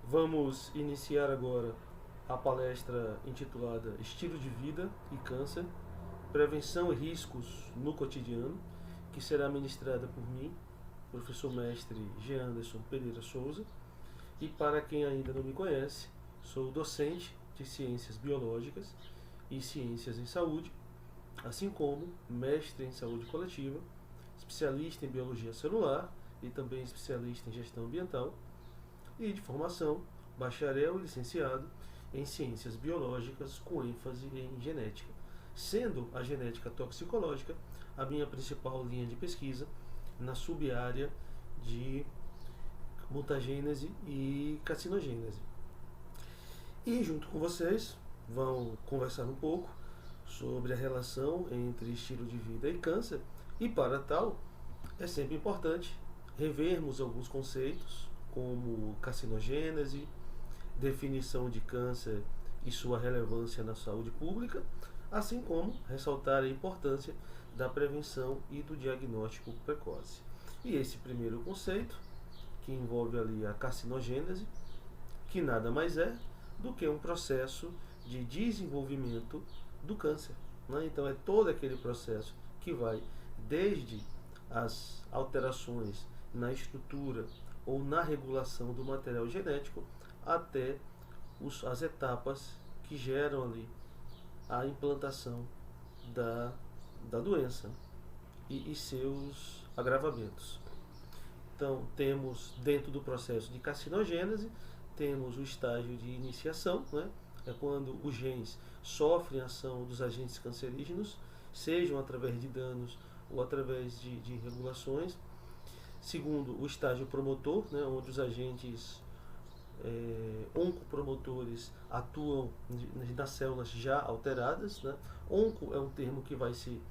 Vamos iniciar agora a palestra intitulada Estilo de Vida e Câncer, Prevenção e Riscos no Cotidiano, que será ministrada por mim, professor mestre Jean Anderson Pereira Souza. E para quem ainda não me conhece, sou docente de Ciências Biológicas e Ciências em Saúde, assim como mestre em Saúde Coletiva, especialista em Biologia Celular e também especialista em Gestão Ambiental, e de formação, bacharel e licenciado em Ciências Biológicas com ênfase em Genética, sendo a genética toxicológica a minha principal linha de pesquisa na sub-área de mutagênese e carcinogênese. E junto com vocês vão conversar um pouco sobre a relação entre estilo de vida e câncer, e para tal é sempre importante revermos alguns conceitos como carcinogênese, definição de câncer e sua relevância na saúde pública, assim como ressaltar a importância da prevenção e do diagnóstico precoce. E esse primeiro conceito, que envolve ali a carcinogênese, que nada mais é do que um processo de desenvolvimento do câncer, né? Então é todo aquele processo que vai desde as alterações na estrutura ou na regulação do material genético até as etapas que geram ali a implantação da doença e seus agravamentos. Então, temos dentro do processo de carcinogênese, temos o estágio de iniciação, né? É quando os genes sofrem a ação dos agentes cancerígenos, sejam através de danos ou através de regulações. Segundo, o estágio promotor, né? Onde os agentes oncopromotores atuam nas células já alteradas, né? Onco é um termo que vai se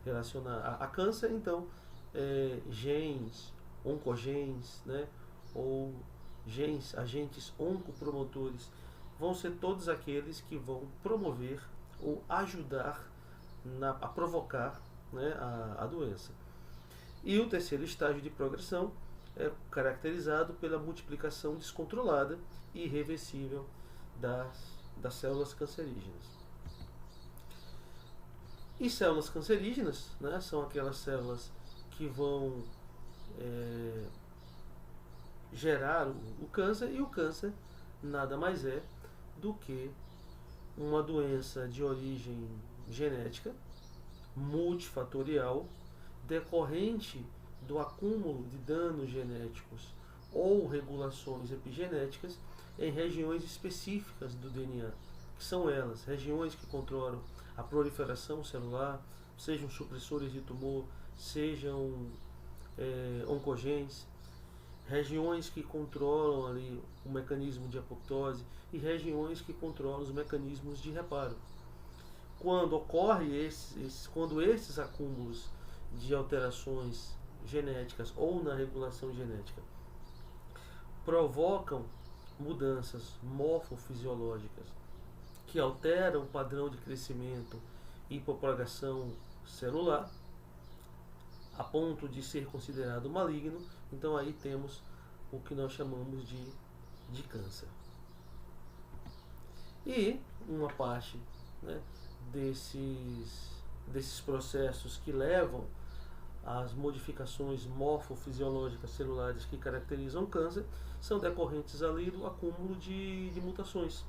relacionar a câncer, então genes, oncogenes, né? Ou genes, agentes oncopromotores, vão ser todos aqueles que vão promover ou ajudar a provocar, né, a doença. E o terceiro estágio de progressão é caracterizado pela multiplicação descontrolada e irreversível das células cancerígenas. E células cancerígenas, né, são aquelas células que vão gerar o câncer, e o câncer nada mais é do que uma doença de origem genética, multifatorial, decorrente do acúmulo de danos genéticos ou regulações epigenéticas em regiões específicas do DNA, que são elas, regiões que controlam a proliferação celular, sejam supressores de tumor, sejam oncogenes, regiões que controlam ali o mecanismo de apoptose e regiões que controlam os mecanismos de reparo. Quando ocorre quando esses acúmulos de alterações genéticas ou na regulação genética provocam mudanças morfofisiológicas que alteram o padrão de crescimento e propagação celular, a ponto de ser considerado maligno, então aí temos o que nós chamamos de câncer. E uma parte, né, desses processos que levam às modificações morfofisiológicas celulares que caracterizam o câncer são decorrentes ali do acúmulo de mutações.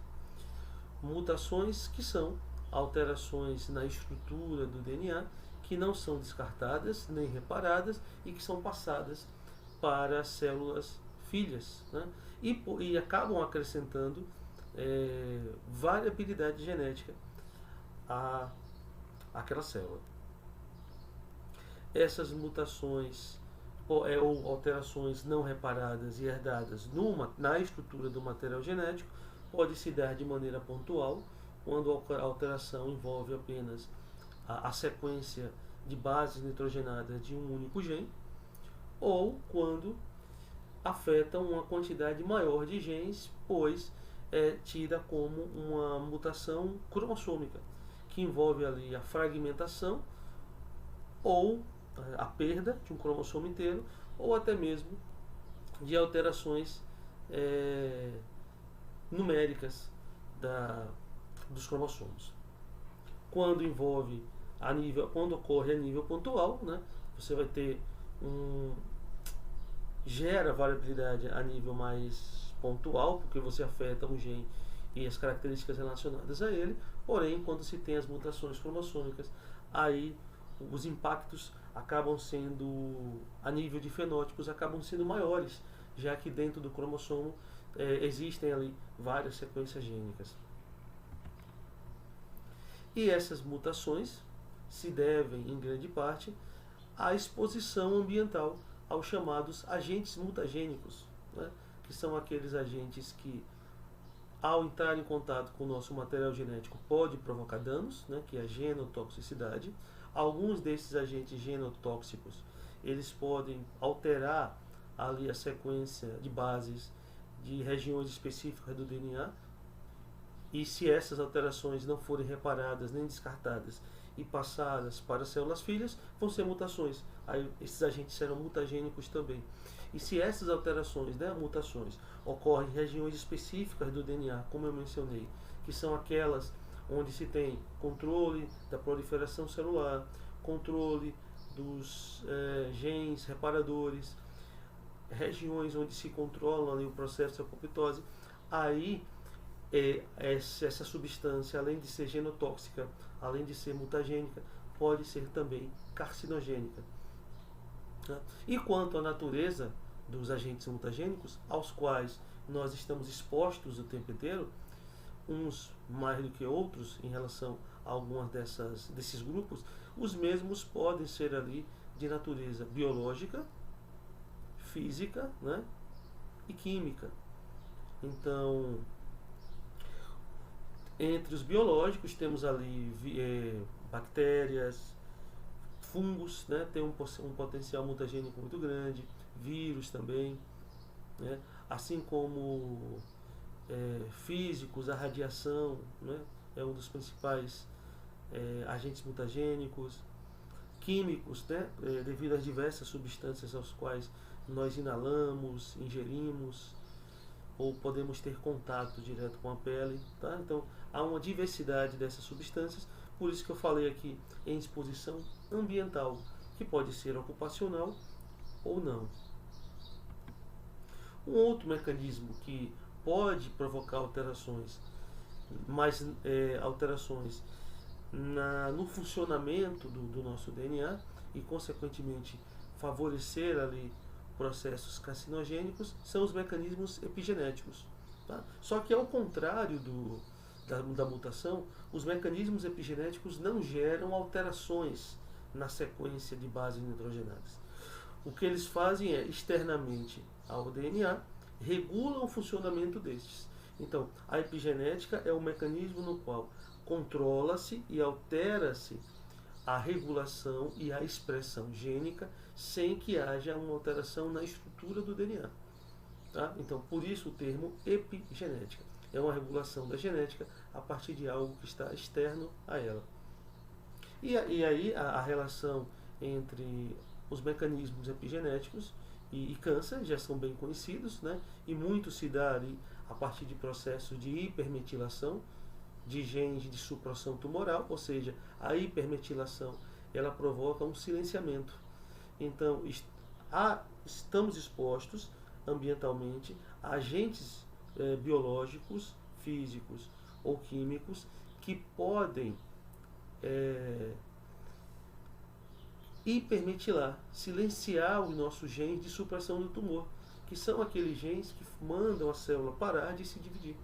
Mutações que são alterações na estrutura do DNA que não são descartadas nem reparadas e que são passadas para células filhas, né? E acabam acrescentando variabilidade genética àquela célula. Essas mutações ou alterações não reparadas e herdadas na estrutura do material genético pode se dar de maneira pontual, quando a alteração envolve apenas a sequência de bases nitrogenadas de um único gene, ou quando afeta uma quantidade maior de genes, pois é tida como uma mutação cromossômica, que envolve ali a fragmentação ou a perda de um cromossomo inteiro, ou até mesmo de alterações numéricas dos cromossomos. Quando quando ocorre a nível pontual, né, você vai ter gera variabilidade a nível mais pontual, porque você afeta um gene e as características relacionadas a ele. Porém, quando se tem as mutações cromossômicas, aí os impactos acabam sendo, a nível de fenótipos, acabam sendo maiores, já que dentro do cromossomo existem ali várias sequências gênicas. E essas mutações se devem, em grande parte, à exposição ambiental aos chamados agentes mutagênicos, né, que são aqueles agentes que, ao entrar em contato com o nosso material genético, pode provocar danos, né, que é a genotoxicidade. Alguns desses agentes genotóxicos, eles podem alterar ali a sequência de bases de regiões específicas do DNA, e se essas alterações não forem reparadas nem descartadas e passadas para as células filhas, vão ser mutações. Aí esses agentes serão mutagênicos também. E se essas alterações, né, mutações, ocorrem em regiões específicas do DNA, como eu mencionei, que são aquelas onde se tem controle da proliferação celular, controle dos genes reparadores, regiões onde se controla ali o processo de apoptose, aí essa substância, além de ser genotóxica, além de ser mutagênica, pode ser também carcinogênica. E quanto à natureza dos agentes mutagênicos, aos quais nós estamos expostos o tempo inteiro, uns mais do que outros em relação a algumas desses grupos, os mesmos podem ser ali de natureza biológica, física, né, e química. Então, entre os biológicos temos ali bactérias, fungos, né, tem um potencial mutagênico muito grande, vírus também, né, assim como físicos, a radiação, né, é um dos principais agentes mutagênicos, químicos, né, devido às diversas substâncias aos quais nós inalamos, ingerimos, ou podemos ter contato direto com a pele, tá? Então há uma diversidade dessas substâncias, por isso que eu falei aqui em exposição ambiental, que pode ser ocupacional ou não. Um outro mecanismo que pode provocar alterações, mas alterações no funcionamento do nosso DNA e consequentemente favorecer ali processos carcinogênicos, são os mecanismos epigenéticos. Tá? Só que ao contrário da mutação, os mecanismos epigenéticos não geram alterações na sequência de bases nitrogenadas. O que eles fazem é, externamente ao DNA, regulam o funcionamento destes. Então, a epigenética é o mecanismo no qual controla-se e altera-se a regulação e a expressão gênica sem que haja uma alteração na estrutura do DNA. Tá? Então, por isso o termo epigenética. É uma regulação da genética a partir de algo que está externo a ela. E aí a relação entre os mecanismos epigenéticos e câncer já são bem conhecidos, né? E muito se dá ali a partir de processos de hipermetilação de genes de supressão tumoral, ou seja, a hipermetilação ela provoca um silenciamento. Então, estamos expostos ambientalmente a agentes biológicos, físicos ou químicos que podem hipermetilar, silenciar os nossos genes de supressão do tumor, que são aqueles genes que mandam a célula parar de se dividir.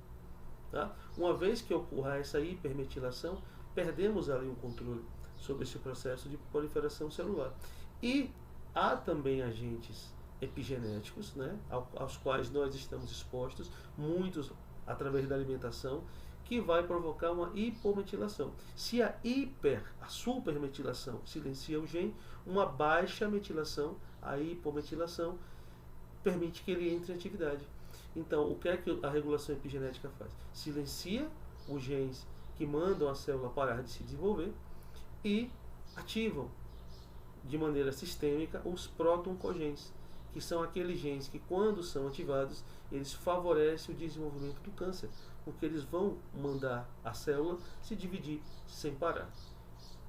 Tá? Uma vez que ocorra essa hipermetilação, perdemos ali o controle sobre esse processo de proliferação celular. E há também agentes epigenéticos, né, aos quais nós estamos expostos, muitos através da alimentação, que vai provocar uma hipometilação. Se a supermetilação silencia o gene, uma baixa metilação, a hipometilação, permite que ele entre em atividade. Então, o que é que a regulação epigenética faz? Silencia os genes que mandam a célula parar de se desenvolver e ativam de maneira sistêmica os proto-oncogenes, que são aqueles genes que, quando são ativados, eles favorecem o desenvolvimento do câncer, porque eles vão mandar a célula se dividir sem parar.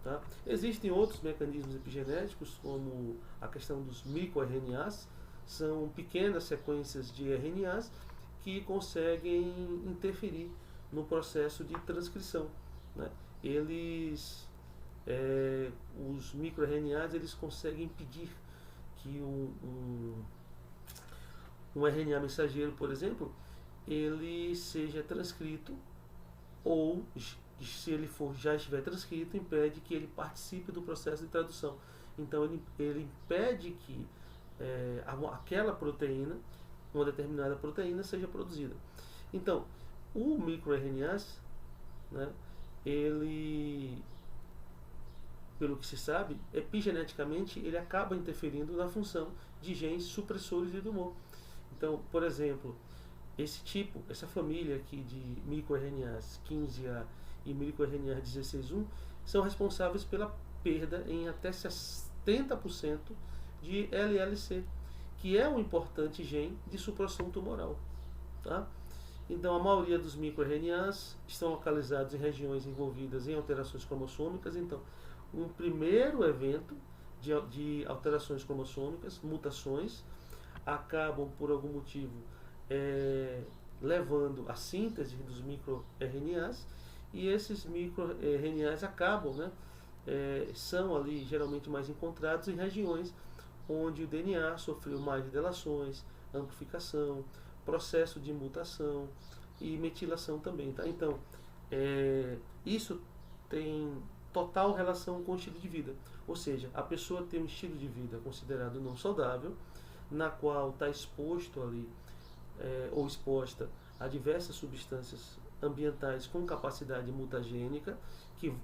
Tá? Existem outros mecanismos epigenéticos, como a questão dos microRNAs, são pequenas sequências de RNAs que conseguem interferir no processo de transcrição, né? Os microRNAs, eles conseguem impedir que um RNA mensageiro, por exemplo, ele seja transcrito, ou se ele já estiver transcrito, impede que ele participe do processo de tradução. Então ele impede que aquela proteína, uma determinada proteína, seja produzida. Então, o microRNAs, né, ele, pelo que se sabe, epigeneticamente ele acaba interferindo na função de genes supressores de tumor. Então, por exemplo, essa família aqui de microRNAs 15A e microRNAs 16.1 são responsáveis pela perda em até 70% de LLC, que é um importante gene de supressão tumoral. Tá? Então, a maioria dos microRNAs estão localizados em regiões envolvidas em alterações cromossômicas. Então, um primeiro evento de alterações cromossômicas, mutações, acabam por algum motivo levando à síntese dos microRNAs, e esses microRNAs acabam, né, são ali geralmente mais encontrados em regiões onde o DNA sofreu mais deleções, amplificação, processo de mutação e metilação também. Tá? Então, isso tem total relação com o estilo de vida. Ou seja, a pessoa tem um estilo de vida considerado não saudável, na qual está exposto ali, ou exposta a diversas substâncias ambientais com capacidade mutagênica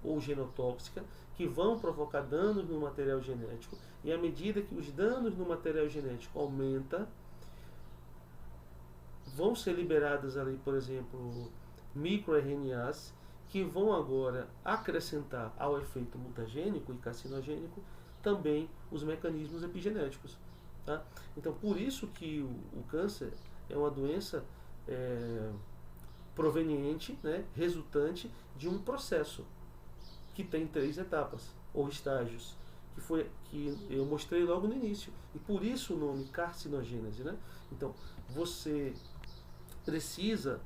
ou genotóxica, que vão provocar danos no material genético, e à medida que os danos no material genético aumentam, vão ser liberadas ali, por exemplo, microRNAs, que vão agora acrescentar ao efeito mutagênico e carcinogênico também os mecanismos epigenéticos. Tá? Então, por isso que o câncer é uma doença proveniente, né, resultante de um processo que tem 3 etapas ou estágios, que eu mostrei logo no início, e por isso o nome carcinogênese, né? Então, você precisa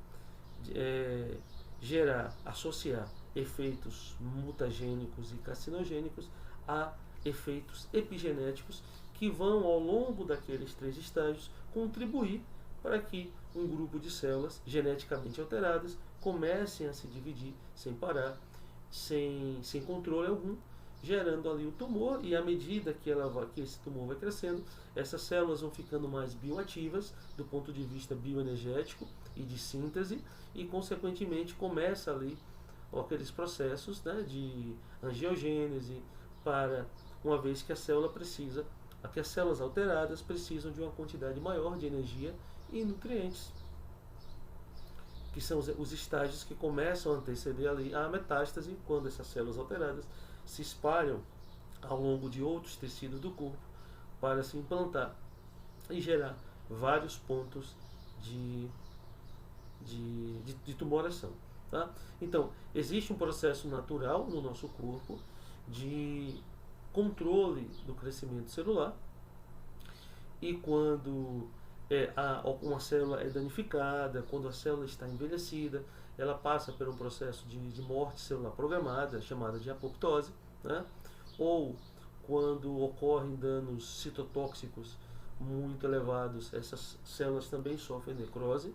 associar efeitos mutagênicos e carcinogênicos a efeitos epigenéticos, que vão, ao longo daqueles 3 estágios, contribuir para que um grupo de células geneticamente alteradas comecem a se dividir sem parar, sem controle algum, gerando ali o tumor. E à medida que esse tumor vai crescendo, essas células vão ficando mais bioativas do ponto de vista bioenergético e de síntese, e consequentemente começa ali aqueles processos, né, de angiogênese, uma vez que a célula precisa, que as células alteradas precisam de uma quantidade maior de energia e nutrientes, que são os estágios que começam a anteceder ali a metástase, quando essas células alteradas se espalham ao longo de outros tecidos do corpo para se implantar e gerar vários pontos de tumoração. Tá? Então, existe um processo natural no nosso corpo de controle do crescimento celular, e quando uma célula é danificada, quando a célula está envelhecida, ela passa por um processo de morte celular programada, chamada de apoptose, né? Ou quando ocorrem danos citotóxicos muito elevados, essas células também sofrem necrose.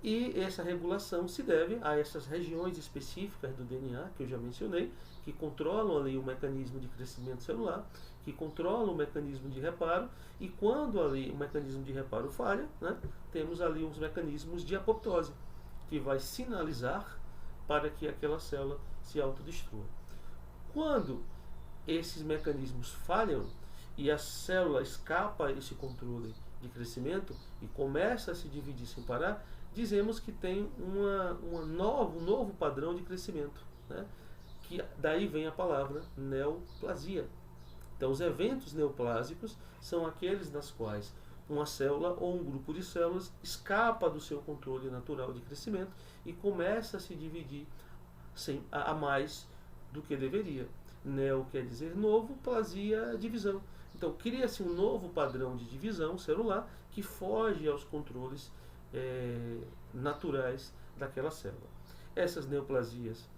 E essa regulação se deve a essas regiões específicas do DNA que eu já mencionei, que controlam ali o mecanismo de crescimento celular, que controlam o mecanismo de reparo, e quando ali o mecanismo de reparo falha, né, temos ali uns mecanismos de apoptose, que vai sinalizar para que aquela célula se autodestrua. Quando esses mecanismos falham e a célula escapa a esse controle de crescimento e começa a se dividir sem parar, dizemos que tem um novo padrão de crescimento, né? Que daí vem a palavra neoplasia. Então, os eventos neoplásicos são aqueles nas quais uma célula ou um grupo de células escapa do seu controle natural de crescimento e começa a se dividir a mais do que deveria. Neo quer dizer novo, plasia, divisão. Então, cria-se um novo padrão de divisão celular que foge aos controles naturais daquela célula. Essas neoplasias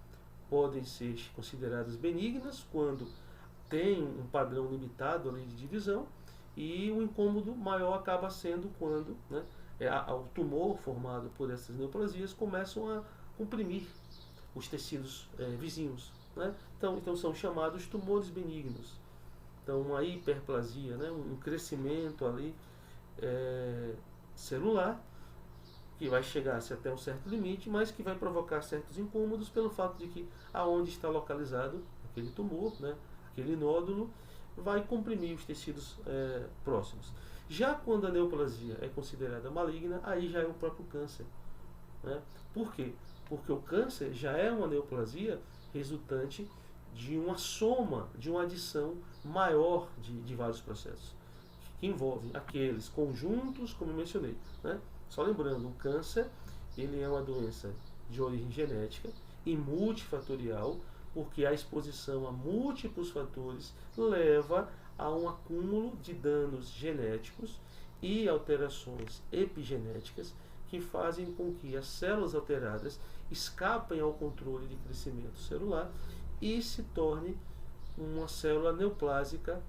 podem ser consideradas benignas quando tem um padrão limitado ali de divisão, e o incômodo maior acaba sendo quando, né, o tumor formado por essas neoplasias começam a comprimir os tecidos vizinhos. Né? Então são chamados tumores benignos. Então uma hiperplasia, né, um crescimento ali celular que vai chegar-se até um certo limite, mas que vai provocar certos incômodos pelo fato de que aonde está localizado aquele tumor, né, aquele nódulo, vai comprimir os tecidos próximos. Já quando a neoplasia é considerada maligna, aí já é o próprio câncer. Né? Por quê? Porque o câncer já é uma neoplasia resultante de uma soma, de uma adição maior de vários processos, que envolvem aqueles conjuntos, como eu mencionei. Né? Só lembrando, o câncer ele é uma doença de origem genética e multifatorial, porque a exposição a múltiplos fatores leva a um acúmulo de danos genéticos e alterações epigenéticas que fazem com que as células alteradas escapem ao controle de crescimento celular e se torne uma célula neoplásica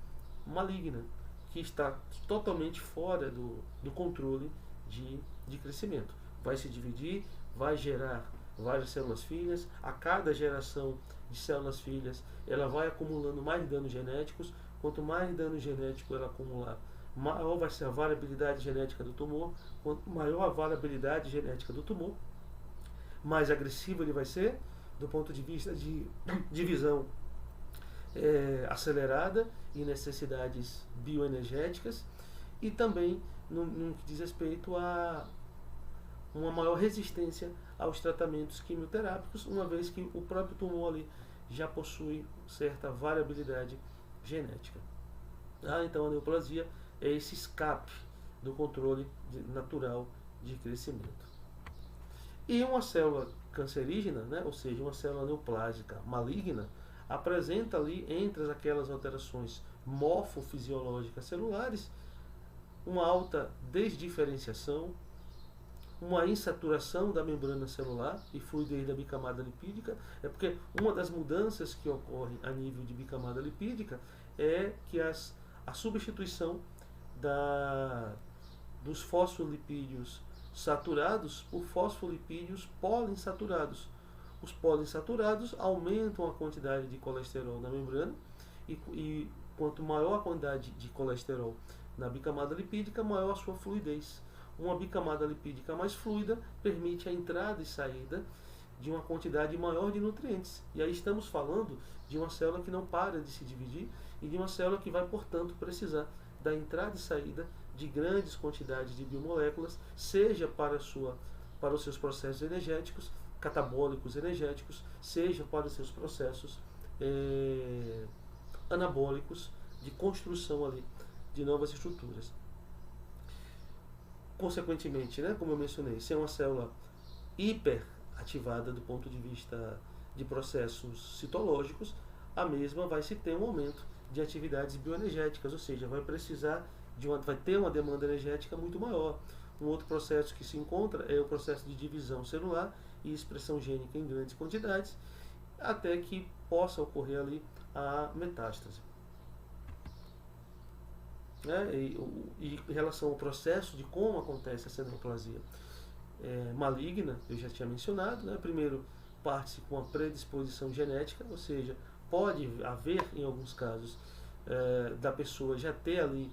maligna, que está totalmente fora do controle de crescimento. Vai se dividir, vai gerar várias células filhas. A cada geração de células filhas, ela vai acumulando mais danos genéticos. Quanto mais dano genético ela acumular, maior vai ser a variabilidade genética do tumor. Quanto maior a variabilidade genética do tumor, mais agressivo ele vai ser do ponto de vista de divisão acelerada e necessidades bioenergéticas, e também no que diz respeito a uma maior resistência aos tratamentos quimioterápicos, uma vez que o próprio tumor ali já possui certa variabilidade genética. Então a neoplasia é esse escape do controle natural de crescimento. E uma célula cancerígena, né, ou seja, uma célula neoplásica maligna, apresenta ali, entre aquelas alterações morfofisiológicas celulares, uma alta desdiferenciação, uma insaturação da membrana celular e fluidez da bicamada lipídica. É porque uma das mudanças que ocorre a nível de bicamada lipídica é que a substituição dos fosfolipídios saturados por fosfolipídios poliinsaturados. Os poliinsaturados aumentam a quantidade de colesterol na membrana e quanto maior a quantidade de colesterol na bicamada lipídica, maior a sua fluidez. Uma bicamada lipídica mais fluida permite a entrada e saída de uma quantidade maior de nutrientes. E aí estamos falando de uma célula que não para de se dividir e de uma célula que vai, portanto, precisar da entrada e saída de grandes quantidades de biomoléculas, seja para os seus processos energéticos, catabólicos energéticos, seja para os seus processos anabólicos de construção ali de novas estruturas. Consequentemente, né, como eu mencionei, se é uma célula hiperativada do ponto de vista de processos citológicos, a mesma vai se ter um aumento de atividades bioenergéticas, ou seja, vai precisar vai ter uma demanda energética muito maior. Um outro processo que se encontra é o processo de divisão celular e expressão gênica em grandes quantidades, até que possa ocorrer ali a metástase. E em relação ao processo de como acontece essa neoplasia maligna, eu já tinha mencionado, né? Primeiro, parte-se com a predisposição genética, ou seja, pode haver, em alguns casos, da pessoa já ter ali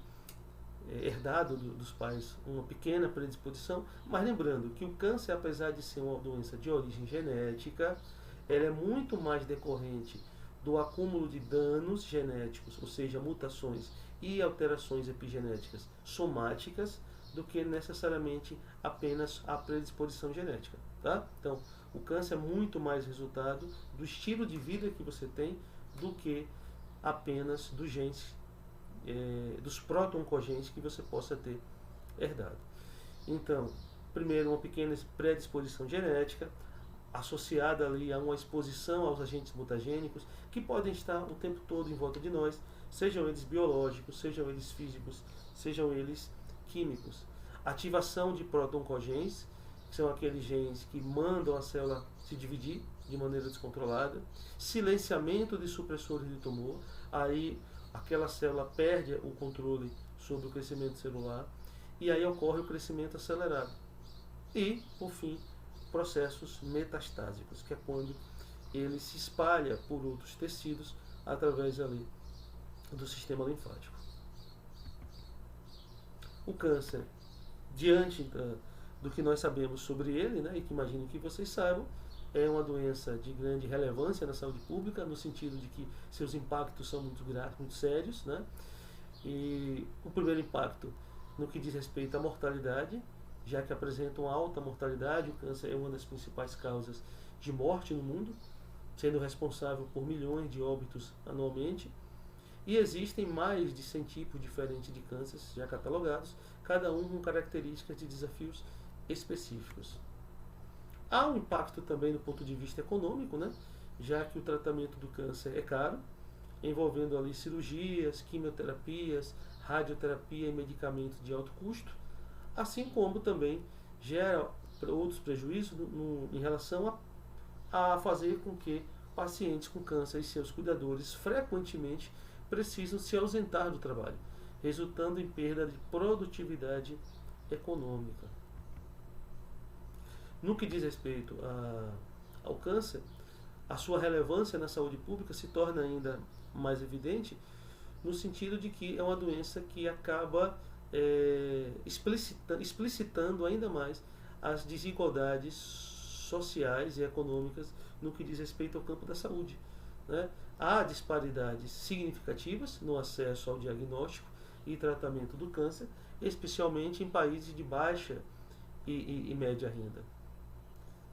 herdado dos pais uma pequena predisposição, mas lembrando que o câncer, apesar de ser uma doença de origem genética, ela é muito mais decorrente do acúmulo de danos genéticos, ou seja, mutações e alterações epigenéticas somáticas, do que necessariamente apenas a predisposição genética. Tá? Então, o câncer é muito mais resultado do estilo de vida que você tem do que apenas dos genes, dos proto-oncogenes que você possa ter herdado. Então, primeiro, uma pequena predisposição genética, associada ali a uma exposição aos agentes mutagênicos, que podem estar o tempo todo em volta de nós, sejam eles biológicos, sejam eles físicos, sejam eles químicos. Ativação de proton-cogens, que são aqueles genes que mandam a célula se dividir de maneira descontrolada. Silenciamento de supressores de tumor, aí aquela célula perde o controle sobre o crescimento celular e aí ocorre o crescimento acelerado. E, por fim, processos metastásicos, que é quando ele se espalha por outros tecidos através ali do sistema linfático. O câncer, diante do que nós sabemos sobre ele, né, e que imagino que vocês saibam, é uma doença de grande relevância na saúde pública, no sentido de que seus impactos são muito graves, muito sérios, né? E o primeiro impacto no que diz respeito à mortalidade, já que apresenta uma alta mortalidade, o câncer é uma das principais causas de morte no mundo, sendo responsável por milhões de óbitos anualmente. E existem mais de 100 tipos diferentes de cânceres já catalogados, cada um com características de desafios específicos. Há um impacto também do ponto de vista econômico, né? Já que o tratamento do câncer é caro, envolvendo ali cirurgias, quimioterapias, radioterapia e medicamentos de alto custo, assim como também gera outros prejuízos em relação a fazer com que pacientes com câncer e seus cuidadores frequentemente precisam se ausentar do trabalho, resultando em perda de produtividade econômica. No que diz respeito ao câncer, a sua relevância na saúde pública se torna ainda mais evidente no sentido de que é uma doença que acaba explicitando ainda mais as desigualdades sociais e econômicas no que diz respeito ao campo da saúde, né? Há disparidades significativas no acesso ao diagnóstico e tratamento do câncer, especialmente em países de baixa e média renda.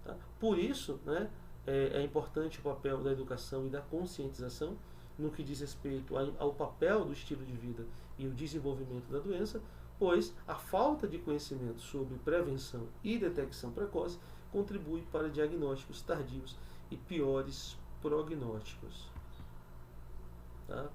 Tá? Por isso, né, é importante o papel da educação e da conscientização no que diz respeito ao papel do estilo de vida e o desenvolvimento da doença, pois a falta de conhecimento sobre prevenção e detecção precoce contribui para diagnósticos tardios e piores prognósticos. Tá?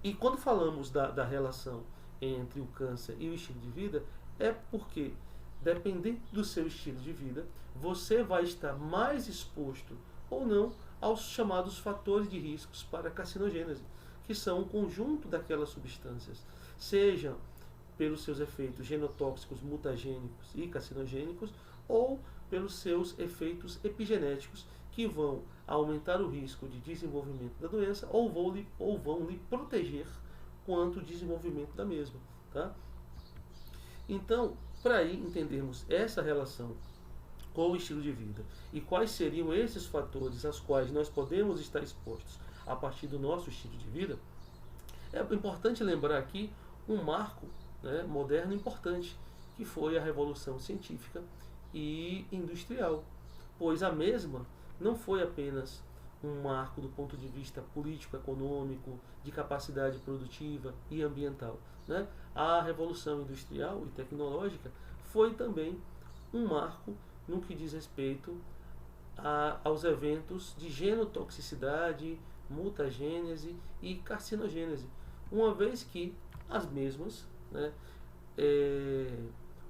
E quando falamos da relação entre o câncer e o estilo de vida, é porque, dependendo do seu estilo de vida, você vai estar mais exposto ou não aos chamados fatores de riscos para a carcinogênese, que são um conjunto daquelas substâncias, seja pelos seus efeitos genotóxicos, mutagênicos e carcinogênicos, ou pelos seus efeitos epigenéticos, que vão aumentar o risco de desenvolvimento da doença ou vão lhe proteger quanto ao desenvolvimento da mesma. Tá? Então, para aí entendermos essa relação com o estilo de vida e quais seriam esses fatores aos quais nós podemos estar expostos a partir do nosso estilo de vida, é importante lembrar aqui um marco, né, moderno importante, que foi a Revolução Científica e Industrial, pois a mesma não foi apenas um marco do ponto de vista político, econômico, de capacidade produtiva e ambiental, né? A Revolução Industrial e Tecnológica foi também um marco no que diz respeito aos eventos de genotoxicidade, mutagênese e carcinogênese, uma vez que as mesmas, né,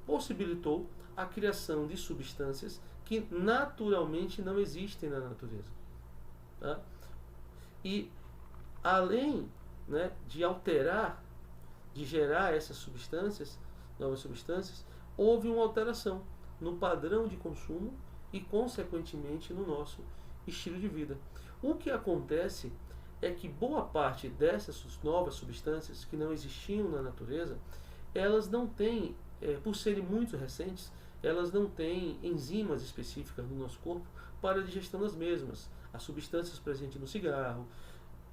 possibilitou a criação de substâncias que naturalmente não existem na natureza. Tá? E além, né, de alterar, de gerar essas substâncias, novas substâncias, houve uma alteração no padrão de consumo e, consequentemente, no nosso estilo de vida. O que acontece é que boa parte dessas novas substâncias que não existiam na natureza, elas não têm, por serem muito recentes, elas não têm enzimas específicas no nosso corpo para a digestão das mesmas. As substâncias presentes no cigarro,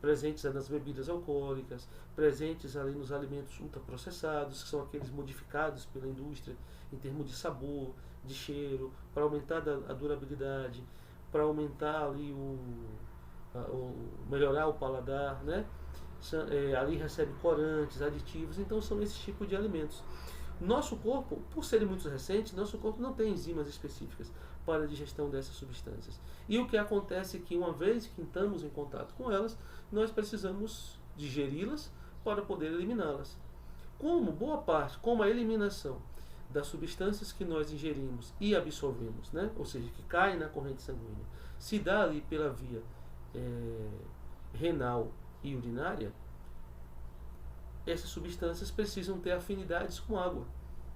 presentes nas bebidas alcoólicas, presentes ali nos alimentos ultraprocessados, que são aqueles modificados pela indústria em termos de sabor, de cheiro, para aumentar a durabilidade, para aumentar ali melhorar o paladar, né? ali recebe corantes, aditivos, então são esse tipo de alimentos. Nosso corpo, por serem muito recentes, nosso corpo não tem enzimas específicas para a digestão dessas substâncias. E o que acontece é que, uma vez que entramos em contato com elas, nós precisamos digeri-las para poder eliminá-las. Como a eliminação das substâncias que nós ingerimos e absorvemos, né? Ou seja, que caem na corrente sanguínea, se dá ali pela via renal e urinária, essas substâncias precisam ter afinidades com água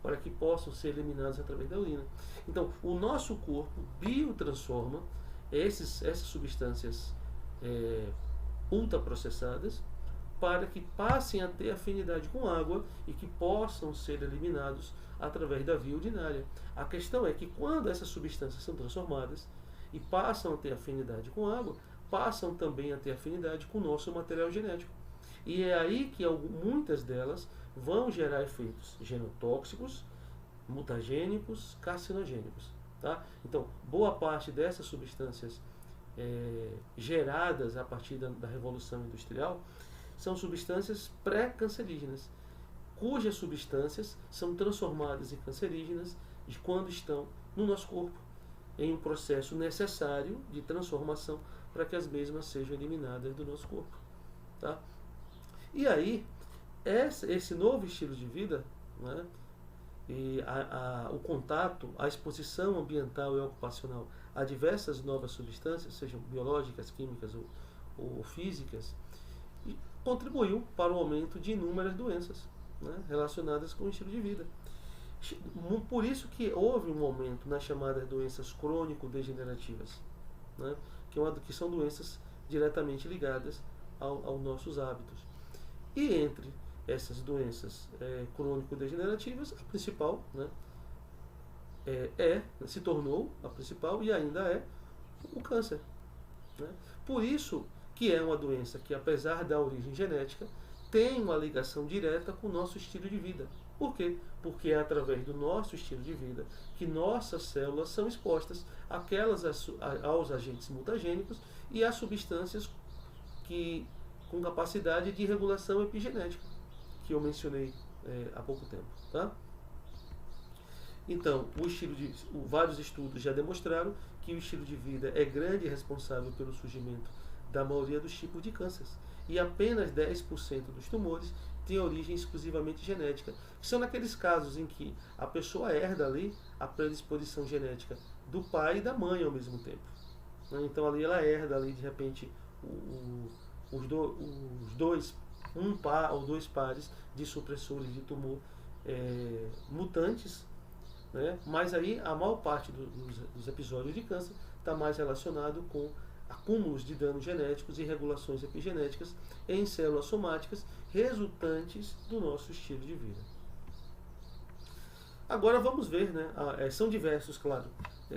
para que possam ser eliminadas através da urina. Então, o nosso corpo biotransforma essas substâncias ultraprocessadas para que passem a ter afinidade com água e que possam ser eliminados através da via urinária. A questão é que quando essas substâncias são transformadas e passam a ter afinidade com água, passam também a ter afinidade com o nosso material genético. E é aí que muitas delas vão gerar efeitos genotóxicos, mutagênicos, carcinogênicos. Tá? Então, boa parte dessas substâncias geradas a partir da Revolução Industrial são substâncias pré-cancerígenas, cujas substâncias são transformadas em cancerígenas quando estão no nosso corpo, em um processo necessário de transformação para que as mesmas sejam eliminadas do nosso corpo. Tá? E aí, esse novo estilo de vida, né, e o contato, a exposição ambiental e ocupacional a diversas novas substâncias, sejam biológicas, químicas ou físicas, contribuiu para o aumento de inúmeras doenças, né, relacionadas com o estilo de vida. Por isso que houve um aumento nas chamadas doenças crônico-degenerativas, né, que são doenças diretamente ligadas aos nossos hábitos. E entre essas doenças crônico-degenerativas, a principal, né, se tornou a principal e ainda é o câncer. Né? Por isso que é uma doença que, apesar da origem genética, tem uma ligação direta com o nosso estilo de vida. Por quê? Porque é através do nosso estilo de vida que nossas células são expostas aos agentes mutagênicos e às substâncias com capacidade de regulação epigenética, que eu mencionei há pouco tempo. Tá? Então, vários estudos já demonstraram que o estilo de vida é grande responsável pelo surgimento da maioria dos tipos de cânceres. E apenas 10% dos tumores têm origem exclusivamente genética. Que são naqueles casos em que a pessoa herda ali a predisposição genética do pai e da mãe ao mesmo tempo. Então ali ela herda ali, de repente, um par ou dois pares de supressores de tumor mutantes, né? Mas aí a maior parte dos episódios de câncer está mais relacionado com acúmulos de danos genéticos e regulações epigenéticas em células somáticas resultantes do nosso estilo de vida. Agora vamos ver, né? São diversos, claro,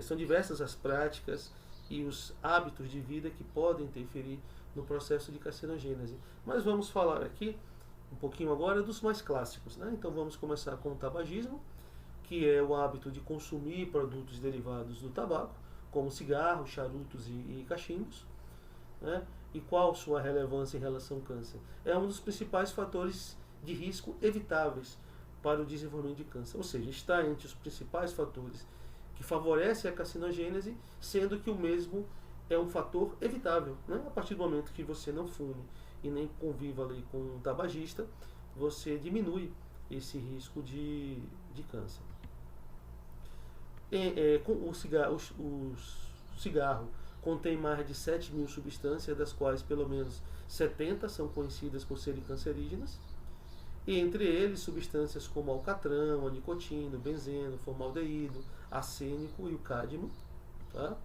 são diversas as práticas e os hábitos de vida que podem interferir no processo de carcinogênese. Mas vamos falar aqui um pouquinho agora dos mais clássicos, né? Então vamos começar com o tabagismo, que é o hábito de consumir produtos derivados do tabaco, como cigarros, charutos e cachimbos. Né? E qual sua relevância em relação ao câncer? É um dos principais fatores de risco evitáveis para o desenvolvimento de câncer. Ou seja, está entre os principais fatores que favorecem a carcinogênese, sendo que o mesmo é um fator evitável. Né? A partir do momento que você não fume e nem conviva ali com um tabagista, você diminui esse risco de câncer. O cigarro contém mais de 7.000 substâncias, das quais pelo menos 70 são conhecidas por serem cancerígenas, e entre eles substâncias como alcatrão, a nicotina, o benzeno, o formaldeído, arsênico e o cádmio. Tá?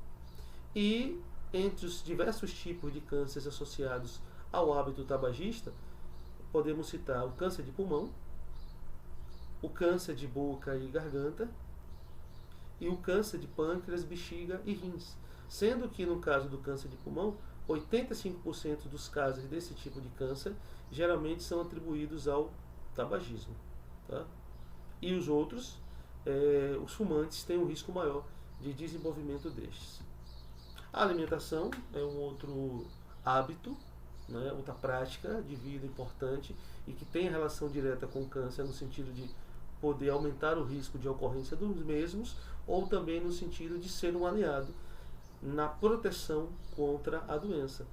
E entre os diversos tipos de cânceres associados ao hábito tabagista, podemos citar o câncer de pulmão, o câncer de boca e garganta, e o câncer de pâncreas, bexiga e rins. Sendo que no caso do câncer de pulmão, 85% dos casos desse tipo de câncer geralmente são atribuídos ao tabagismo. Tá? E os outros, os fumantes, têm um risco maior de desenvolvimento destes. A alimentação é um outro hábito, né, outra prática de vida importante e que tem relação direta com o câncer no sentido de poder aumentar o risco de ocorrência dos mesmos, ou também no sentido de ser um aliado na proteção contra a doença.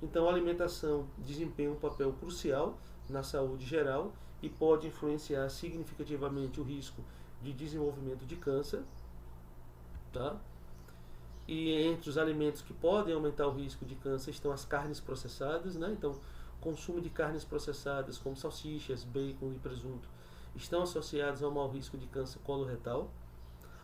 Então a alimentação desempenha um papel crucial na saúde geral e pode influenciar significativamente o risco de desenvolvimento de câncer, tá? E entre os alimentos que podem aumentar o risco de câncer estão as carnes processadas, né? Então, consumo de carnes processadas como salsichas, bacon e presunto estão associados ao maior risco de câncer coloretal,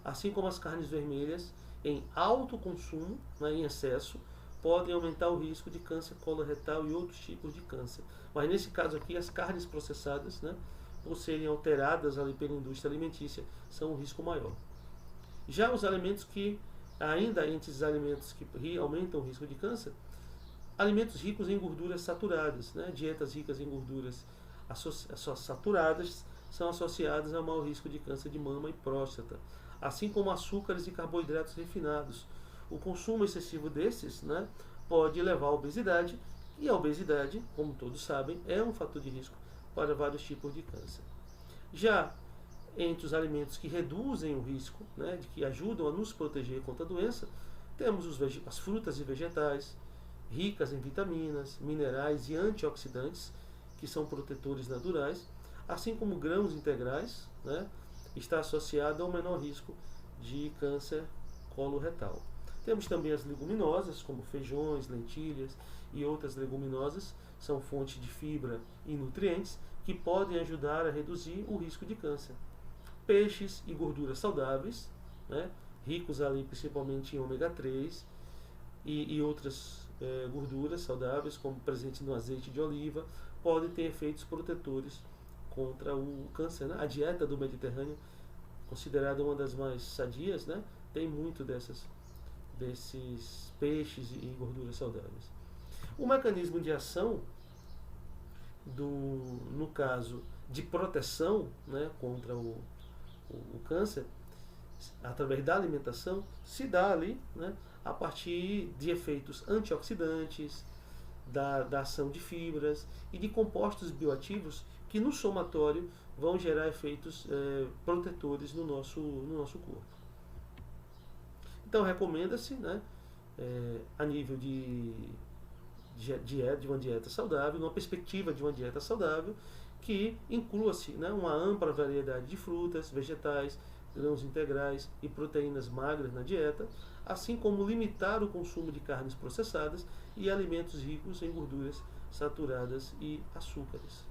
assim como as carnes vermelhas em alto consumo, né, em excesso, podem aumentar o risco de câncer coloretal e outros tipos de câncer. Mas nesse caso aqui, as carnes processadas, né, por serem alteradas ali pela indústria alimentícia, são um risco maior. Já os alimentos que, ainda entre os alimentos que aumentam o risco de câncer, alimentos ricos em gorduras saturadas, né, dietas ricas em gorduras saturadas são associadas ao maior risco de câncer de mama e próstata, assim como açúcares e carboidratos refinados. O consumo excessivo desses, né, pode levar à obesidade, e a obesidade, como todos sabem, é um fator de risco para vários tipos de câncer. Já entre os alimentos que reduzem o risco, né, de que ajudam a nos proteger contra a doença, temos as frutas e vegetais, ricas em vitaminas, minerais e antioxidantes, que são protetores naturais, assim como grãos integrais, né, está associado ao menor risco de câncer coloretal. Temos também as leguminosas, como feijões, lentilhas e outras leguminosas, são fontes de fibra e nutrientes que podem ajudar a reduzir o risco de câncer. Peixes e gorduras saudáveis, né, ricos ali principalmente em ômega 3 e outras gorduras saudáveis, como presente no azeite de oliva, podem ter efeitos protetores contra o câncer, né? A dieta do Mediterrâneo, considerada uma das mais sadias, né, tem muito desses peixes e gorduras saudáveis. O mecanismo de ação no caso de proteção, né, contra o câncer, através da alimentação, se dá ali, né, a partir de efeitos antioxidantes, da ação de fibras e de compostos bioativos que no somatório vão gerar efeitos protetores no nosso corpo. Então recomenda-se, né, a nível de uma dieta saudável, numa perspectiva de uma dieta saudável, que inclua-se, né, uma ampla variedade de frutas, vegetais, grãos integrais e proteínas magras na dieta, assim como limitar o consumo de carnes processadas e alimentos ricos em gorduras saturadas e açúcares.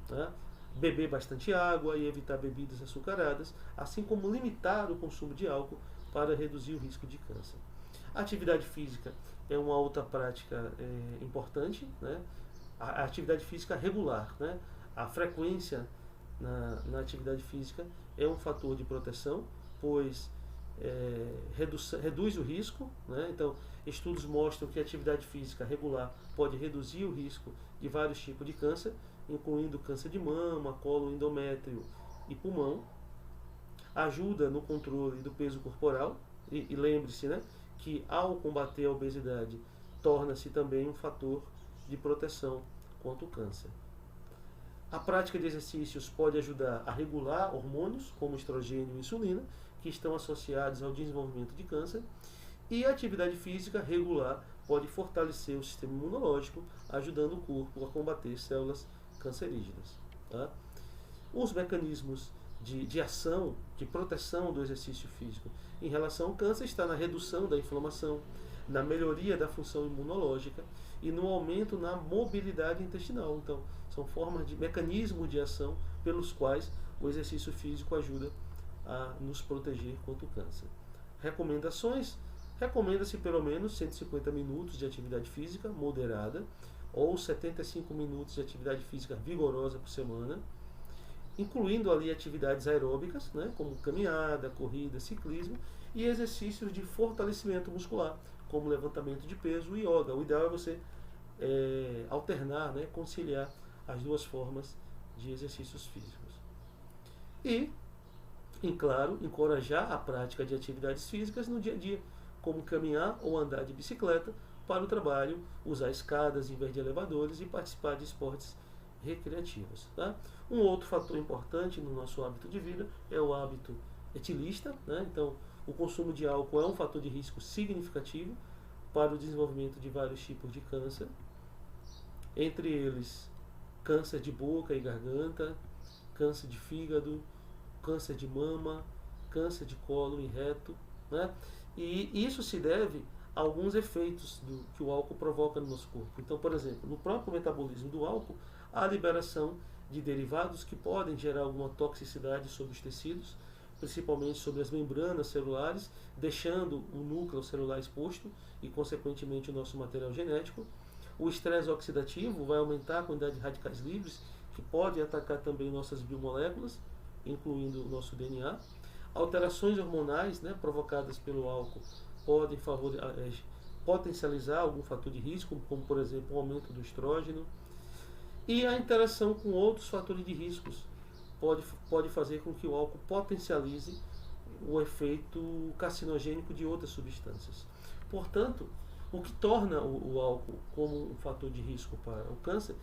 Tá? Beber bastante água e evitar bebidas açucaradas, assim como limitar o consumo de álcool para reduzir o risco de câncer. A atividade física é uma outra prática importante, né? A atividade física regular, né? A frequência na atividade física é um fator de proteção, pois reduz o risco, né? Então, estudos mostram que a atividade física regular pode reduzir o risco de vários tipos de câncer, incluindo câncer de mama, colo, endométrio e pulmão. Ajuda no controle do peso corporal e lembre-se, né, que ao combater a obesidade torna-se também um fator de proteção contra o câncer. A prática de exercícios pode ajudar a regular hormônios como estrogênio e insulina, que estão associados ao desenvolvimento de câncer, e a atividade física regular pode fortalecer o sistema imunológico, ajudando o corpo a combater células cancerígenas. Tá? Os mecanismos de ação, de proteção do exercício físico em relação ao câncer está na redução da inflamação, na melhoria da função imunológica e no aumento na mobilidade intestinal. Então, são formas de mecanismos de ação pelos quais o exercício físico ajuda a nos proteger contra o câncer. Recomendações: recomenda-se pelo menos 150 minutos de atividade física moderada ou 75 minutos de atividade física vigorosa por semana, incluindo ali atividades aeróbicas, né, como caminhada, corrida, ciclismo, e exercícios de fortalecimento muscular, como levantamento de peso e yoga. O ideal é você alternar, né, conciliar as duas formas de exercícios físicos. E, claro, encorajar a prática de atividades físicas no dia a dia, como caminhar ou andar de bicicleta, para o trabalho, usar escadas em vez de elevadores e participar de esportes recreativos. Tá? Um outro fator importante no nosso hábito de vida é o hábito etilista, né? Então, o consumo de álcool é um fator de risco significativo para o desenvolvimento de vários tipos de câncer, entre eles câncer de boca e garganta, câncer de fígado, câncer de mama, câncer de colo e reto, né? E isso se deve a alguns efeitos que o álcool provoca no nosso corpo. Então, por exemplo, no próprio metabolismo do álcool, há a liberação de derivados que podem gerar alguma toxicidade sobre os tecidos, principalmente sobre as membranas celulares, deixando o núcleo celular exposto e, consequentemente, o nosso material genético. O estresse oxidativo vai aumentar a quantidade de radicais livres, que podem atacar também nossas biomoléculas, incluindo o nosso DNA. Alterações hormonais, né, provocadas pelo álcool podem potencializar algum fator de risco, como, por exemplo, o aumento do estrógeno. E a interação com outros fatores de riscos pode fazer com que o álcool potencialize o efeito carcinogênico de outras substâncias. Portanto, o que torna o álcool como um fator de risco para o câncer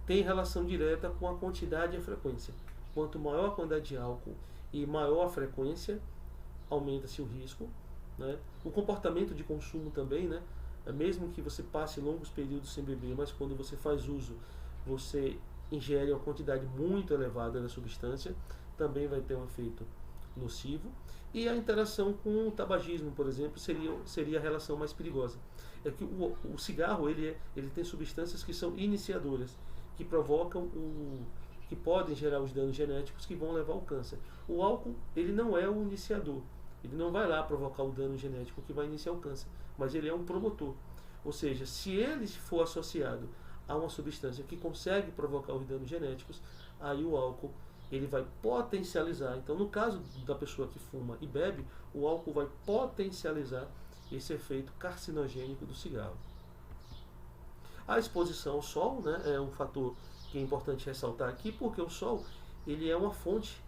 tem relação direta com a quantidade e a frequência. Quanto maior a quantidade de álcool e maior a frequência, aumenta-se o risco, né? O comportamento de consumo também, né? Mesmo que você passe longos períodos sem beber, mas quando você faz uso, você ingere uma quantidade muito elevada da substância, também vai ter um efeito nocivo. E a interação com o tabagismo, por exemplo, seria a relação mais perigosa. É que o cigarro ele tem substâncias que são iniciadoras, que provocam que podem gerar os danos genéticos que vão levar ao câncer. O álcool ele não é o iniciador, ele não vai lá provocar o dano genético que vai iniciar o câncer, mas ele é um promotor. Ou seja, se ele for associado a uma substância que consegue provocar os danos genéticos, aí o álcool ele vai potencializar. Então, no caso da pessoa que fuma e bebe, o álcool vai potencializar esse efeito carcinogênico do cigarro. A exposição ao sol, né, é um fator que é importante ressaltar aqui, porque o sol ele é uma fonte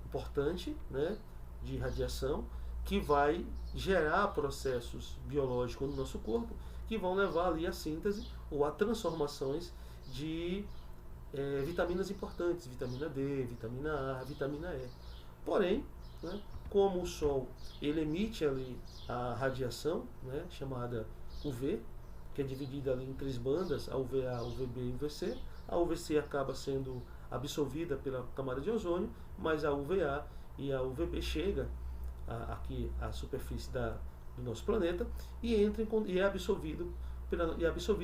importante, né, de radiação que vai gerar processos biológicos no nosso corpo que vão levar ali à síntese ou a transformações de vitaminas importantes, vitamina D, vitamina A, vitamina E. Porém, né, como o Sol ele emite ali a radiação, né, chamada UV, que é dividida ali em 3 bandas, a UVA, a UVB e a UVC. A UVC acaba sendo absorvida pela camada de ozônio, mas a UVA e a UVB chega aqui à superfície do nosso planeta e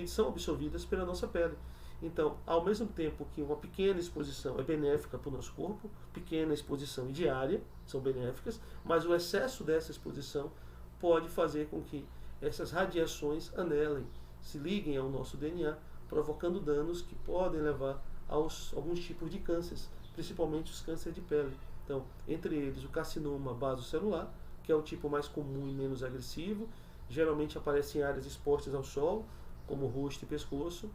são absorvidas pela nossa pele. Então, ao mesmo tempo que uma pequena exposição é benéfica para o nosso corpo, pequena exposição e diária são benéficas, mas o excesso dessa exposição pode fazer com que essas radiações anelem, se liguem ao nosso DNA, provocando danos que podem levar a alguns tipos de cânceres, principalmente os cânceres de pele. Então, entre eles o carcinoma basocelular, que é o tipo mais comum e menos agressivo, geralmente aparece em áreas expostas ao sol, como rosto e pescoço.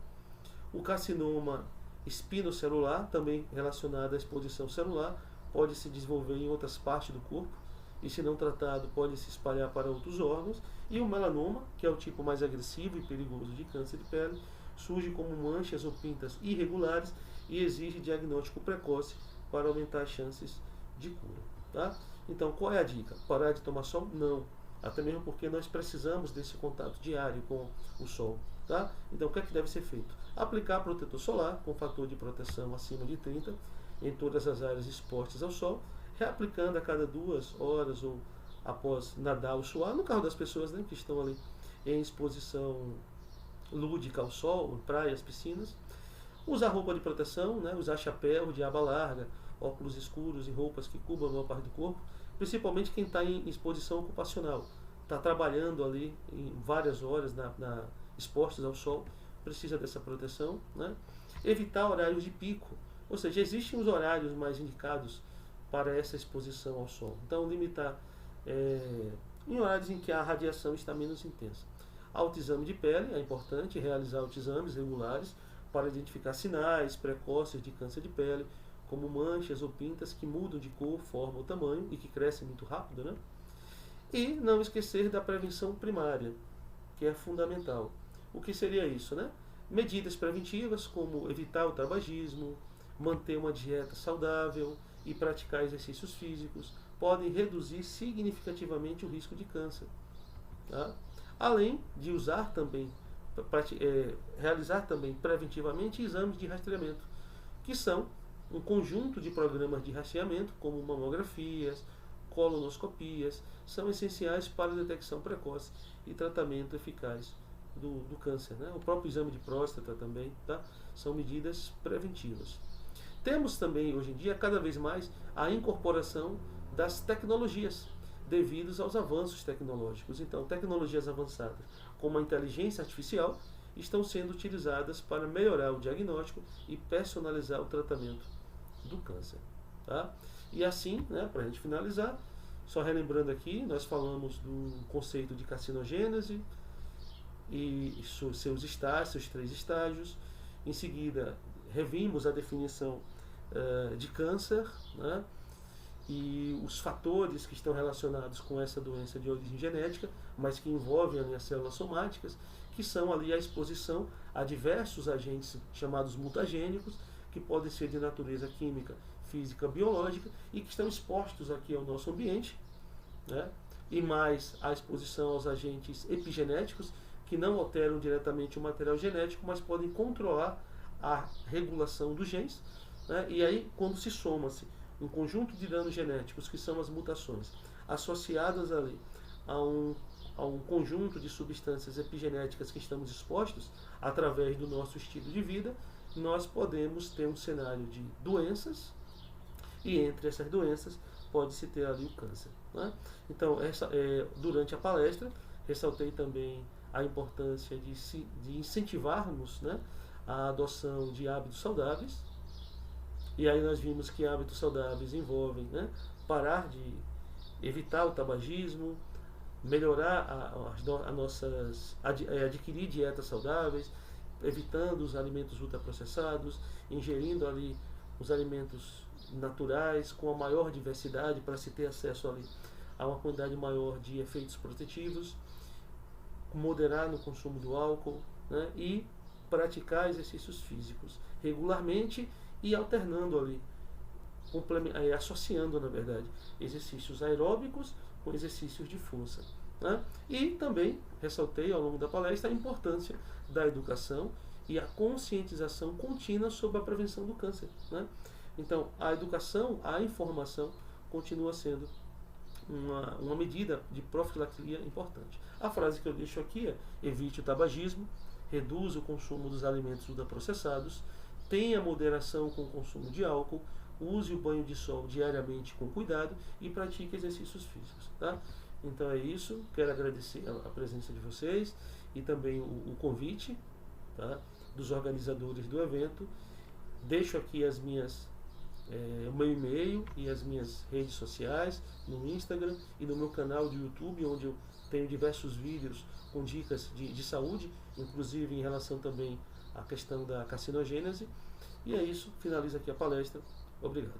O carcinoma espinocelular, também relacionado à exposição celular, pode se desenvolver em outras partes do corpo e, se não tratado, pode se espalhar para outros órgãos. E o melanoma, que é o tipo mais agressivo e perigoso de câncer de pele, surge como manchas ou pintas irregulares e exige diagnóstico precoce para aumentar as chances de cura. Tá? Então, qual é a dica? Parar de tomar sol? Não. Até mesmo porque nós precisamos desse contato diário com o sol. Tá? Então, o que é que deve ser feito? Aplicar protetor solar com fator de proteção acima de 30 em todas as áreas expostas ao sol, reaplicando a cada 2 horas ou após nadar ou suar, no caso das pessoas, né, que estão ali em exposição lúdica ao sol, praias, piscinas. Usar roupa de proteção, né, usar chapéu de aba larga, óculos escuros e roupas que cubram a maior parte do corpo, principalmente quem está em exposição ocupacional, está trabalhando ali em várias horas expostos ao sol, precisa dessa proteção, né? Evitar horários de pico, ou seja, existem os horários mais indicados para essa exposição ao sol. Então, limitar em horários em que a radiação está menos intensa. Autoexame de pele é importante, realizar autoexames regulares para identificar sinais precoces de câncer de pele, como manchas ou pintas que mudam de cor, forma ou tamanho e que crescem muito rápido, né? E não esquecer da prevenção primária, que é fundamental. O que seria isso, né? Medidas preventivas como evitar o tabagismo, manter uma dieta saudável e praticar exercícios físicos podem reduzir significativamente o risco de câncer. Tá? Além de usar também, realizar também preventivamente exames de rastreamento, que são um conjunto de programas de rastreamento, como mamografias, colonoscopias, são essenciais para a detecção precoce e tratamento eficaz do câncer. Né? O próprio exame de próstata também, tá? São medidas preventivas. Temos também, hoje em dia, cada vez mais a incorporação das tecnologias, devidos aos avanços tecnológicos. Então, tecnologias avançadas, como a inteligência artificial, estão sendo utilizadas para melhorar o diagnóstico e personalizar o tratamento do câncer. Tá? E assim, né, para a gente finalizar, só relembrando aqui, nós falamos do conceito de carcinogênese e seus estágios, seus 3 estágios. Em seguida, revimos a definição de câncer, né, e os fatores que estão relacionados com essa doença de origem genética, mas que envolvem as células somáticas, que são ali a exposição a diversos agentes chamados mutagênicos, que podem ser de natureza química, física, biológica, e que estão expostos aqui ao nosso ambiente, né? E mais a exposição aos agentes epigenéticos, que não alteram diretamente o material genético, mas podem controlar a regulação dos genes, né? E aí, quando se soma-se um conjunto de danos genéticos, que são as mutações, associadas ali a um conjunto de substâncias epigenéticas que estamos expostos através do nosso estilo de vida, nós podemos ter um cenário de doenças, e entre essas doenças pode-se ter ali o câncer. Né? Então, durante a palestra, ressaltei também a importância de incentivarmos, né, a adoção de hábitos saudáveis. E aí nós vimos que hábitos saudáveis envolvem, né, parar de evitar o tabagismo, melhorar adquirir dietas saudáveis, evitando os alimentos ultraprocessados, ingerindo ali os alimentos naturais com a maior diversidade para se ter acesso ali a uma quantidade maior de efeitos protetivos, moderar no consumo do álcool, né, e praticar exercícios físicos regularmente e alternando ali, associando, na verdade, exercícios aeróbicos com exercícios de força. Né? E também ressaltei ao longo da palestra a importância da educação e a conscientização contínua sobre a prevenção do câncer. Né? Então, a educação, a informação continua sendo uma medida de profilaxia importante. A frase que eu deixo aqui é: evite o tabagismo, reduza o consumo dos alimentos ultraprocessados, tenha moderação com o consumo de álcool, use o banho de sol diariamente com cuidado e pratique exercícios físicos. Tá? Então é isso, quero agradecer a presença de vocês e também o convite, tá, dos organizadores do evento. Deixo aqui o meu e-mail e as minhas redes sociais no Instagram e no meu canal de YouTube, onde eu tenho diversos vídeos com dicas de saúde, inclusive em relação também à questão da carcinogênese. E é isso, finalizo aqui a palestra. Obrigado.